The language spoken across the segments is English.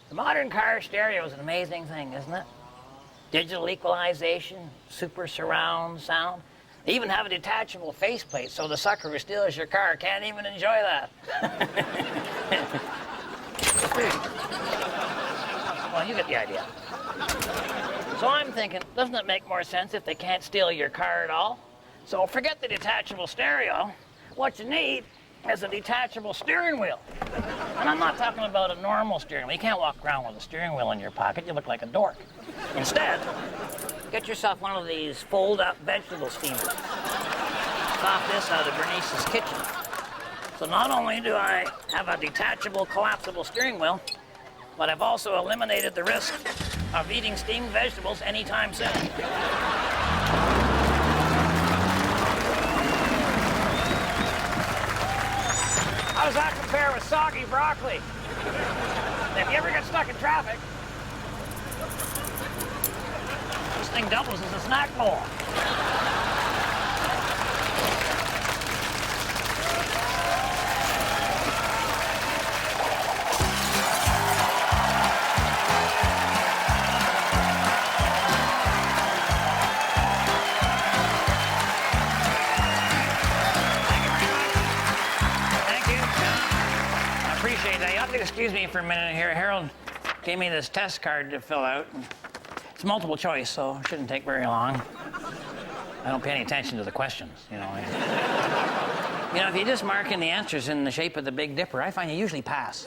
The modern car stereo is an amazing thing, isn't it? Digital equalization, super surround sound. They even have a detachable faceplate, so the sucker who steals your car can't even enjoy that. Well, you get the idea. So I'm thinking, doesn't it make more sense if they can't steal your car at all? So forget the detachable stereo. What you need is a detachable steering wheel. And I'm not talking about a normal steering wheel. You can't walk around with a steering wheel in your pocket. You look like a dork. Instead, get yourself one of these fold-up vegetable steamers. Got this out of Bernice's kitchen. So not only do I have a detachable, collapsible steering wheel, but I've also eliminated the risk of eating steamed vegetables anytime soon. How does that compare with soggy broccoli? If you ever get stuck in traffic, this thing doubles as a snack bowl. Excuse me for a minute here. Harold gave me this test card to fill out. It's multiple choice, so it shouldn't take very long. I don't pay any attention to the questions, you know. You know, if you just mark in the answers in the shape of the Big Dipper, I find you usually pass.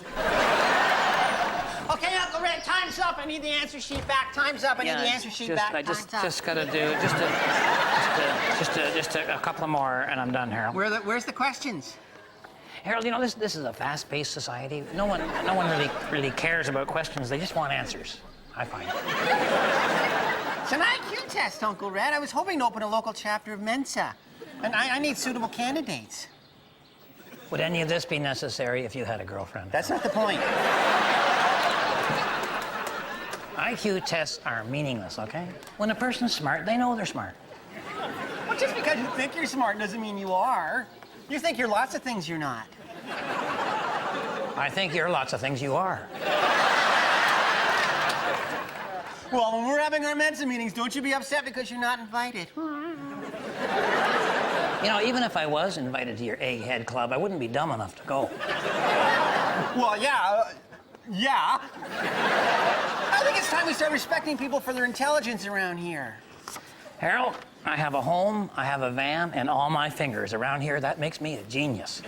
Okay, Uncle Red, time's up. I need the answer sheet back. Time's up. I need the answer sheet back. I just gotta do just a couple more, and I'm done, Harold. Where's the questions? Harold, you know, this is a fast-paced society. No one really cares about questions. They just want answers, I find. It's an IQ test, Uncle Red. I was hoping to open a local chapter of Mensa. And I need suitable candidates. Would any of this be necessary if you had a girlfriend? That's not the point. IQ tests are meaningless, okay? When a person's smart, they know they're smart. Well, just because you think you're smart doesn't mean you are. You think you're lots of things you're not. I think you're lots of things you are. Well, when we're having our Mensa meetings, don't you be upset because you're not invited. You know, even if I was invited to your egghead club, I wouldn't be dumb enough to go. Well, yeah. I think it's time we start respecting people for their intelligence around here. Harold, I have a home, I have a van, and all my fingers. Around here, that makes me a genius.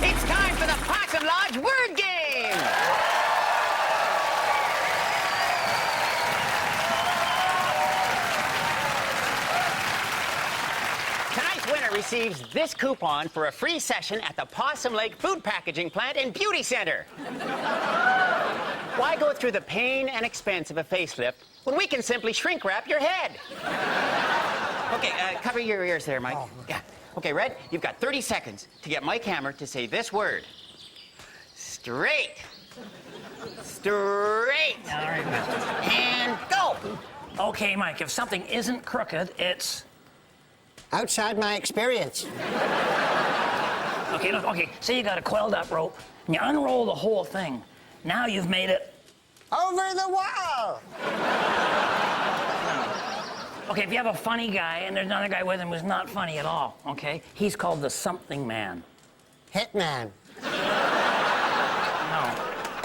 It's time for the Possum Lodge word game! Tonight's winner receives this coupon for a free session at the Possum Lake Food Packaging Plant and Beauty Center. Why go through the pain and expense of a facelift when we can simply shrink wrap your head? Okay, cover your ears there, Mike. Oh. Yeah. Okay, Red, you've got 30 seconds to get Mike Hammer to say this word. Straight. Straight. All right, And go. Okay, Mike, if something isn't crooked, it's... Outside my experience. Okay, look, okay, say you got a coiled up rope, and you unroll the whole thing. Now you've made it... Over the wall. Okay, if you have a funny guy, and there's another guy with him who's not funny at all, okay? He's called the something man. Hitman. No.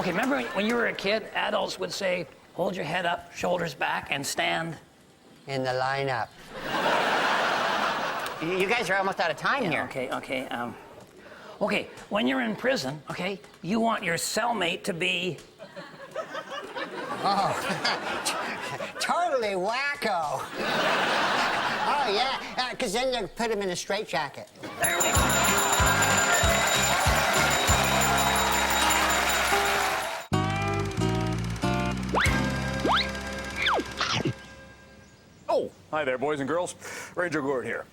Okay, remember when you were a kid, adults would say, hold your head up, shoulders back, and stand... In the lineup. You guys are almost out of time here. Okay, when you're in prison, okay, you want your cellmate to be... Oh, totally wacko. Oh, yeah, because then you put him in a straitjacket. There we go. Oh, hi there, boys and girls. Ranger Gord here.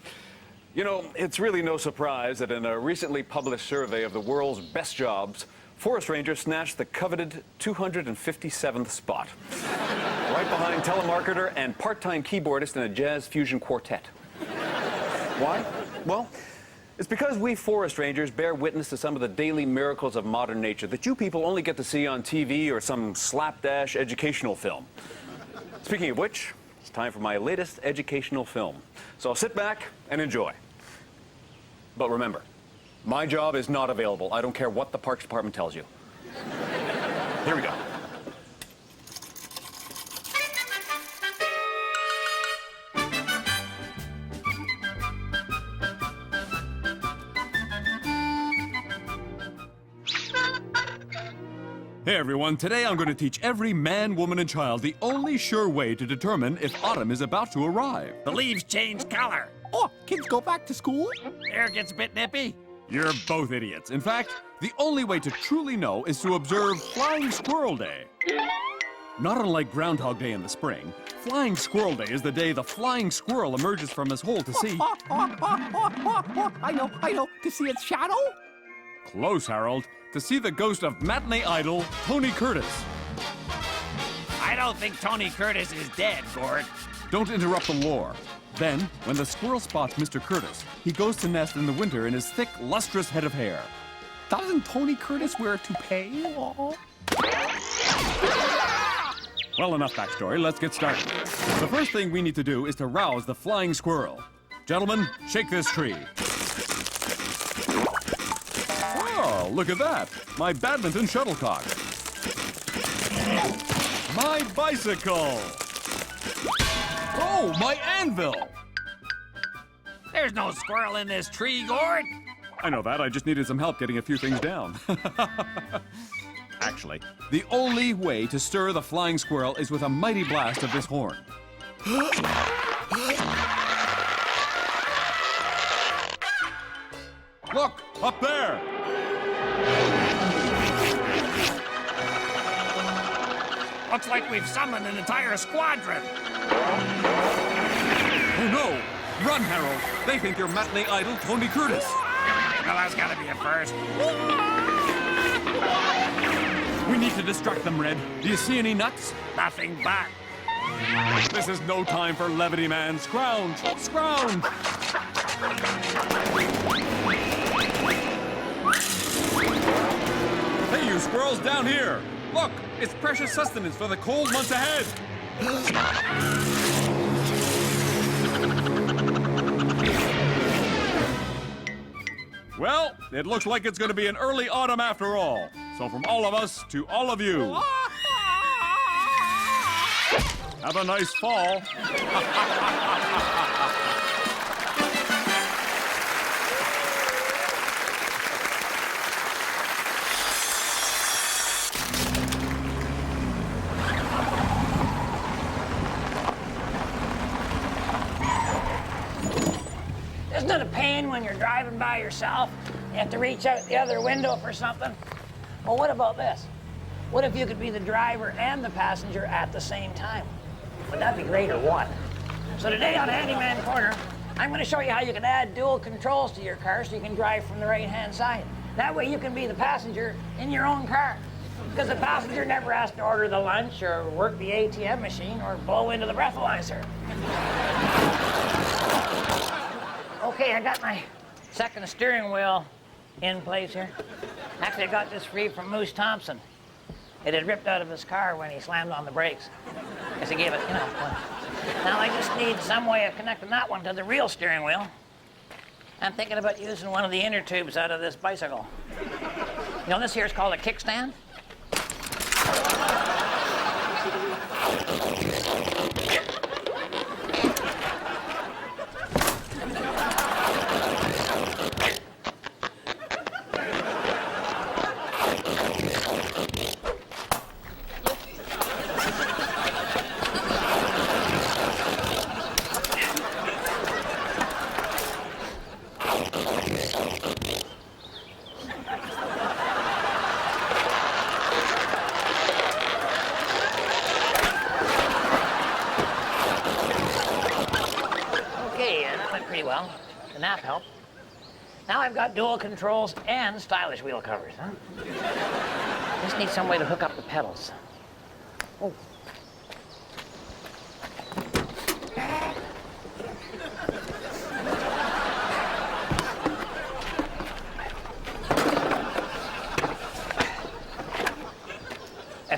You know, it's really no surprise that in a recently published survey of the world's best jobs, Forest Ranger snatched the coveted 257th spot. Right behind telemarketer and part-time keyboardist in a jazz fusion quartet. Why? Well, it's because we forest rangers bear witness to some of the daily miracles of modern nature that you people only get to see on TV or some slapdash educational film. Speaking of which, it's time for my latest educational film. So sit back and enjoy. But remember, my job is not available. I don't care what the Parks Department tells you. Here we go. Hey everyone, today I'm going to teach every man, woman, and child the only sure way to determine if autumn is about to arrive. The leaves change color. Oh, kids go back to school? Air gets a bit nippy. You're both idiots. In fact, the only way to truly know is to observe Flying Squirrel Day. Not unlike Groundhog Day in the spring, Flying Squirrel Day is the day the flying squirrel emerges from his hole to see... I know, to see its shadow? Close, Harold. To see the ghost of matinee idol, Tony Curtis. I don't think Tony Curtis is dead, Gord. Don't interrupt the lore. Then, when the squirrel spots Mr. Curtis, he goes to nest in the winter in his thick, lustrous head of hair. Doesn't Tony Curtis wear a toupee? Oh. Well, enough backstory. Let's get started. The first thing we need to do is to rouse the flying squirrel. Gentlemen, shake this tree. Oh, look at that. My badminton shuttlecock. My bicycle. Oh, my anvil. There's no squirrel in this tree, Gord. I know that. I just needed some help getting a few things down. Actually, the only way to stir the flying squirrel is with a mighty blast of this horn. Look, up there! Looks like we've summoned an entire squadron. Oh no! Run, Harold! They think you're matinee idol Tony Curtis. Well, that's gotta be a first. We need to distract them, Red. Do you see any nuts? Nothing but. This is no time for levity, man. Scrounge! Scrounge! Hey, you squirrels down here! Look, it's precious sustenance for the cold months ahead! Well, it looks like it's going to be an early autumn after all. So from all of us to all of you, have a nice fall. Isn't it a pain when you're driving by yourself? You have to reach out the other window for something? Well, what about this? What if you could be the driver and the passenger at the same time? Would that be great or what? So today on Handyman Corner, I'm going to show you how you can add dual controls to your car so you can drive from the right-hand side. That way you can be the passenger in your own car. Because the passenger never has to order the lunch or work the ATM machine or blow into the breathalyzer. Okay, I got my second steering wheel in place here. Actually, I got this free from Moose Thompson. It had ripped out of his car when he slammed on the brakes. Guess he gave it, one. Now I just need some way of connecting that one to the real steering wheel. I'm thinking about using one of the inner tubes out of this bicycle. This here is called a kickstand. Well, the nap helped. Now I've got dual controls and stylish wheel covers, huh? Just need some way to hook up the pedals. Oh.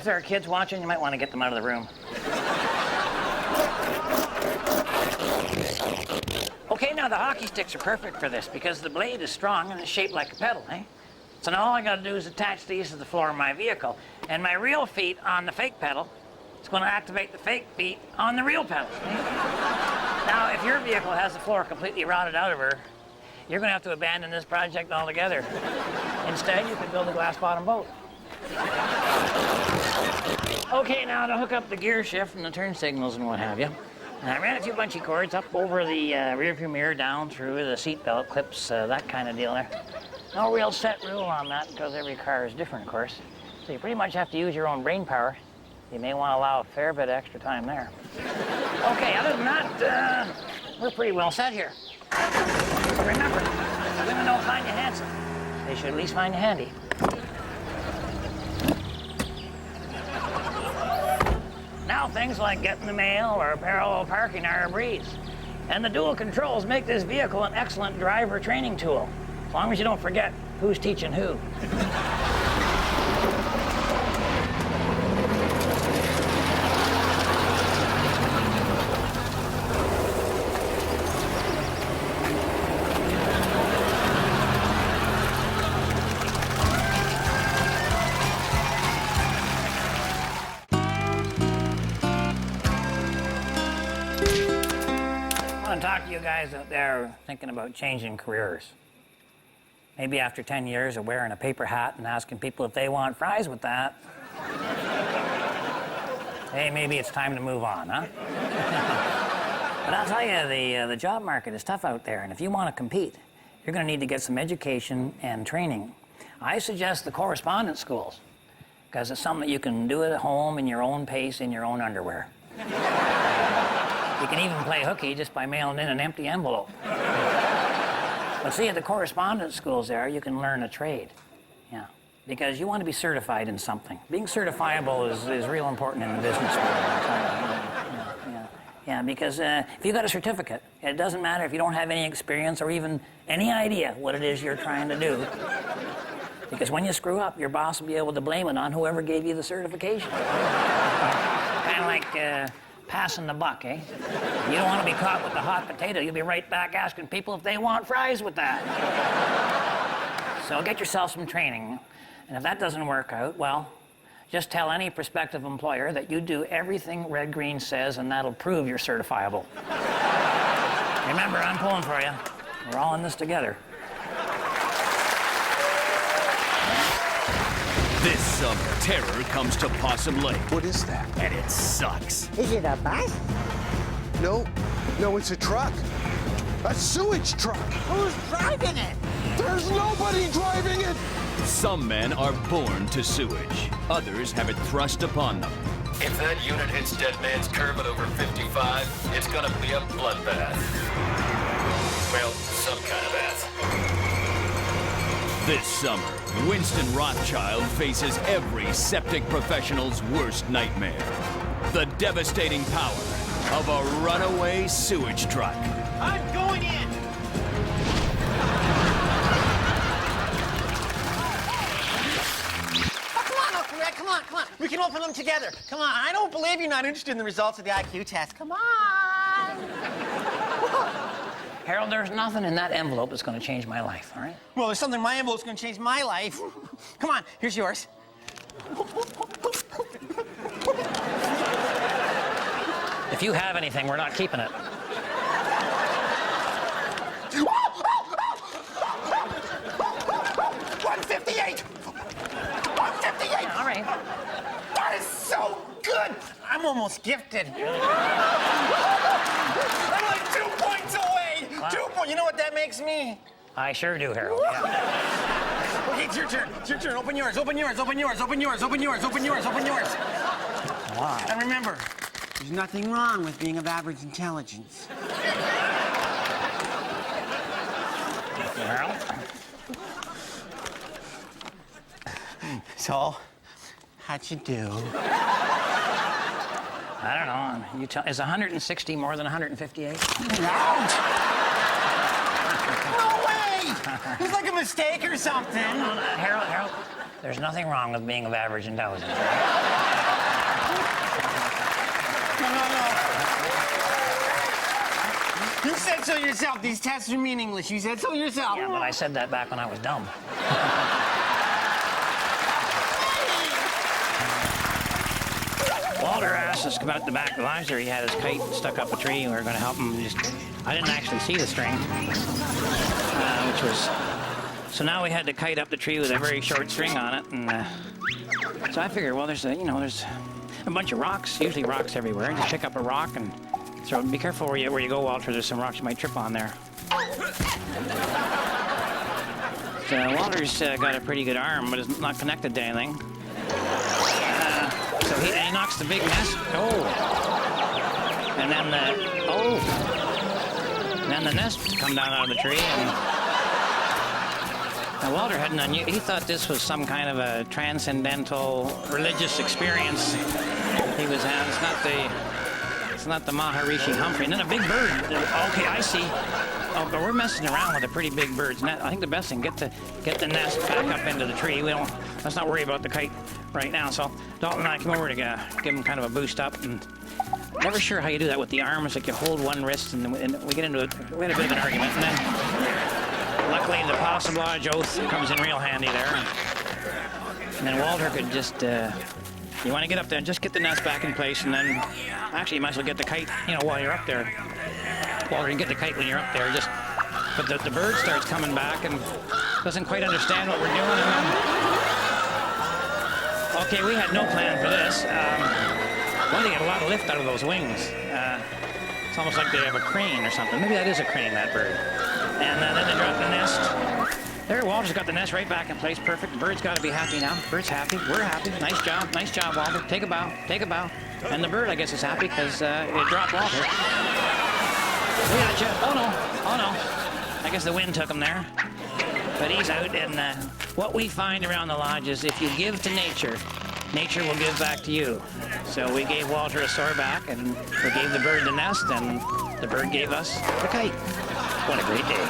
if there are kids watching, you might want to get them out of the room. Okay, now the hockey sticks are perfect for this because the blade is strong and it's shaped like a pedal, eh? So now all I gotta do is attach these to the floor of my vehicle, and my real feet on the fake pedal is gonna activate the fake feet on the real pedal, eh? Now, if your vehicle has the floor completely rotted out of her, you're gonna have to abandon this project altogether. Instead, you can build a glass-bottom boat. Okay, now to hook up the gear shift and the turn signals and what have you. And I ran a few bunchy cords up over the rearview mirror, down through the seat belt clips, that kind of deal there. No real set rule on that because every car is different, of course. So you pretty much have to use your own brain power. You may want to allow a fair bit of extra time there. Okay, other than that, we're pretty well set here. So remember, if women don't find you handsome, they should at least find you handy. Now things like getting the mail or parallel parking are a breeze. And the dual controls make this vehicle an excellent driver training tool, as long as you don't forget who's teaching who. I want to talk to you guys out there thinking about changing careers. Maybe after 10 years of wearing a paper hat and asking people if they want fries with that. Hey, maybe it's time to move on, huh? But I'll tell you, the job market is tough out there, and if you want to compete, you're going to need to get some education and training. I suggest the correspondence schools, because it's something that you can do at home in your own pace, in your own underwear. You can even play hooky just by mailing in an empty envelope. But see, at the correspondence schools there, you can learn a trade. Yeah, because you want to be certified in something. Being certifiable is real important in the business world. Yeah, because if you got a certificate, it doesn't matter if you don't have any experience or even any idea what it is you're trying to do. Because when you screw up, your boss will be able to blame it on whoever gave you the certification. Kind of like passing the buck, eh? You don't want to be caught with the hot potato. You'll be right back asking people if they want fries with that. So get yourself some training. And if that doesn't work out, well, just tell any prospective employer that you do everything Red Green says, and that'll prove you're certifiable. Remember, I'm pulling for you. We're all in this together. This summer, terror comes to Possum Lake. What is that? And it sucks. Is it a bus? No, it's a truck. A sewage truck. Who's driving it? There's nobody driving it. Some men are born to sewage. Others have it thrust upon them. If that unit hits Dead Man's Curve at over 55, it's gonna be a bloodbath. Well, some kind of bath. This summer, Winston Rothschild faces every septic professional's worst nightmare. The devastating power of a runaway sewage truck. I'm going in. Oh, come on, Uncle Red, come on. We can open them together. Come on, I don't believe you're not interested in the results of the IQ test. Come on. Harold, there's nothing in that envelope that's going to change my life, all right? Well, there's something in my envelope's gonna change my life. Come on, here's yours. If you have anything, we're not keeping it. 158. All right. That is so good. I'm almost gifted. I'm like 2 points away. Wow. 2 points. You know what that makes me? I sure do, Harold. Yeah. Okay, it's your turn. Open yours. Wow. And remember, there's nothing wrong with being of average intelligence. Harold? So, how'd you do? I don't know. Is 160 more than 158? Ouch! No way! It's like a mistake or something. Harold, there's nothing wrong with being of average intelligence. Right? said so yourself. These tests are meaningless. You said so yourself. Yeah, but I said that back when I was dumb. Walter asked us to come out the back of the lodge there. He had his kite stuck up a tree, and we were going to help him. I didn't actually see the string, which was... So now we had the kite up the tree with a very short string on it, and so I figured, well, there's a bunch of rocks, usually rocks everywhere. Just pick up a rock and throw. Be careful where you go, Walter. There's some rocks you might trip on there. So Walter's got a pretty good arm, but it's not connected to anything. So he knocks the big nest. And then the nest come down out of the tree. And Walter hadn't he thought this was some kind of a transcendental religious experience he was having. It's not the Maharishi Humphrey. And then a big bird. Okay, I see. Oh, but we're messing around with a pretty big bird's nest. I think the best thing, get the nest back up into the tree. Let's not worry about the kite right now. So Dalton and I come over to give him kind of a boost up, and never sure how you do that with the arms. Like you hold one wrist, and we get into it. We had a bit of an argument, and then luckily the Possum Lodge oath comes in real handy there. And then Walter could just, you want to get up there and just get the nest back in place, and then actually you might as well get the kite, while you're up there. Walter, you can get the kite when you're up there. But the bird starts coming back and doesn't quite understand what we're doing. And then, okay, we had no plan for this. Well, they get a lot of lift out of those wings. It's almost like they have a crane or something. Maybe that is a crane, that bird. And then they drop the nest. There, Walter's got the nest right back in place. Perfect. The bird's got to be happy now. Bird's happy. We're happy. Nice job, Walter. Take a bow. Take a bow. And the bird, I guess, is happy because it dropped Walter. We got you. Oh no. I guess the wind took him there. But he's out, and what we find around the lodge is if you give to nature, nature will give back to you. So we gave Walter a sore back, and we gave the bird the nest, and the bird gave us the kite. What a great day.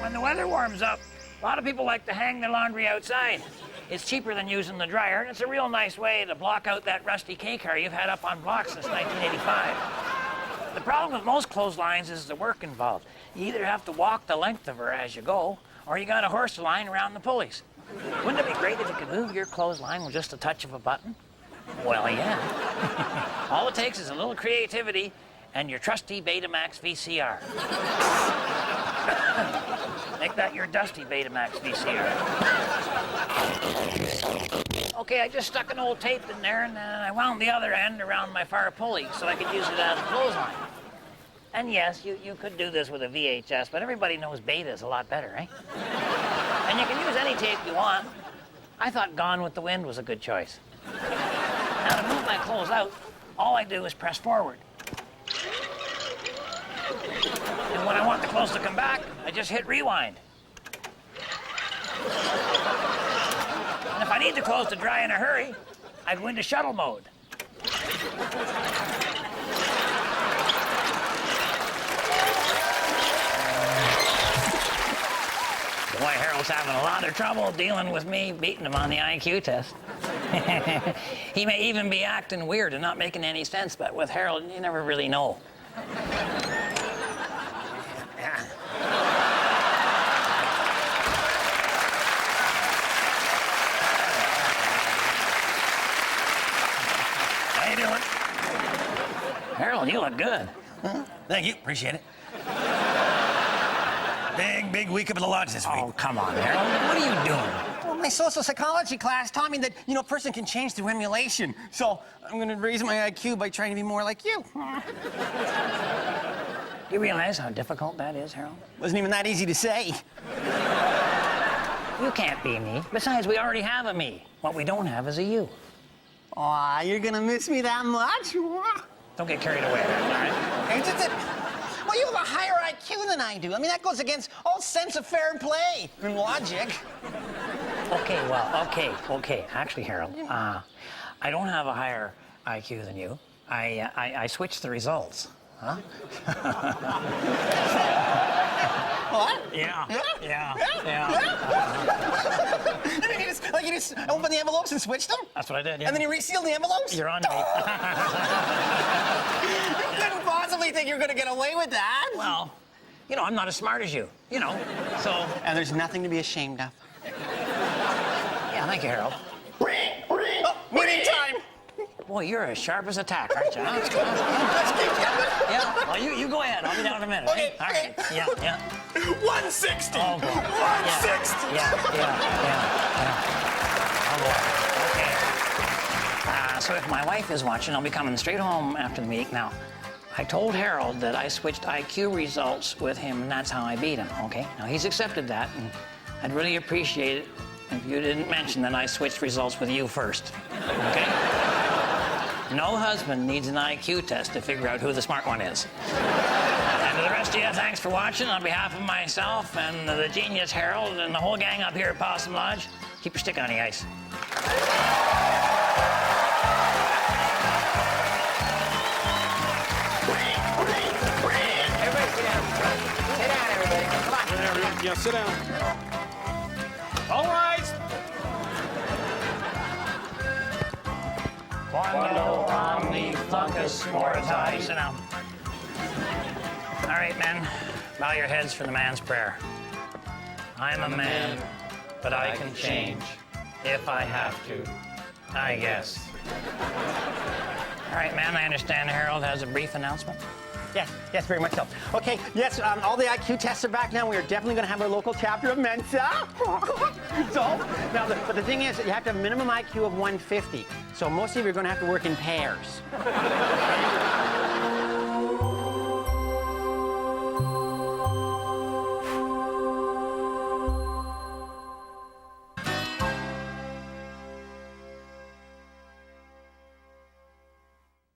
When the weather warms up, a lot of people like to hang their laundry outside. It's cheaper than using the dryer, and it's a real nice way to block out that rusty K-car you've had up on block since 1985. The problem with most clotheslines is the work involved. You either have to walk the length of her as you go, or you got to horse the line around the pulleys. Wouldn't it be great if you could move your clothesline with just a touch of a button? Well, yeah. All it takes is a little creativity and your trusty Betamax VCR. Make that your dusty Betamax VCR. Okay, I just stuck an old tape in there, and then I wound the other end around my far pulley so I could use it as a clothesline. And yes, you could do this with a VHS, but everybody knows Beta is a lot better, right? And you can use any tape you want. I thought Gone with the Wind was a good choice. Now, to move my clothes out, all I do is press forward. And when I want the clothes to come back, I just hit rewind. And if I need the clothes to dry in a hurry, I go into shuttle mode. Boy, Harold's having a lot of trouble dealing with me beating him on the IQ test. He may even be acting weird and not making any sense, but with Harold, you never really know. How you doing? Harold, you look good. Huh? Thank you. Appreciate it. Big week up at the lodge this week. Oh, come on, Harold. What are you doing? Well, my social psychology class taught me that, a person can change through emulation. So I'm going to raise my IQ by trying to be more like you. You realize how difficult that is, Harold? Wasn't even that easy to say. You can't be me. Besides, we already have a me. What we don't have is a you. Aw, you're going to miss me that much? Don't get carried away, all right? Well, you have a higher IQ than I do. I mean, that goes against all sense of fair play and logic. Okay, well, okay. Actually, Harold, I don't have a higher IQ than you. I switched the results. Huh? What? Yeah. I mean, you just open the envelopes and switch them? That's what I did, yeah. And then you reseal the envelopes? You're on to me. You couldn't possibly think you were going to get away with that. Well, you know, I'm not as smart as you, you know, so... And there's nothing to be ashamed of. Yeah, thank you, Harold. Oh, meeting time! Boy, you're as sharp as a tack, aren't you? Huh? Yeah, well, you go ahead. I'll be down in a minute. Okay, All right. Yeah. 160! Oh, boy. 160! Yeah. Oh, boy. Okay. So if my wife is watching, I'll be coming straight home after the meeting. Now, I told Harold that I switched IQ results with him, and that's how I beat him, okay? Now, he's accepted that, and I'd really appreciate it if you didn't mention that I switched results with you first, okay? No husband needs an IQ test to figure out who the smart one is. And to the rest of you, thanks for watching. On behalf of myself and the genius Harold and the whole gang up here at Possum Lodge, keep your stick on the ice. Everybody sit down. Sit down, everybody. Come on. Yeah, sit down. All right. Quando, Omni, Flunkus, Moritati. Sit down. All right, men. Bow your heads for the man's prayer. I'm a man, but I can change if I have to, I guess. All right, man, I understand Harold has a brief announcement. Yes, very much so. Okay, yes, all the IQ tests are back now. We are definitely going to have our local chapter of Mensa. But the thing is, you have to have a minimum IQ of 150. So most of you are going to have to work in pairs.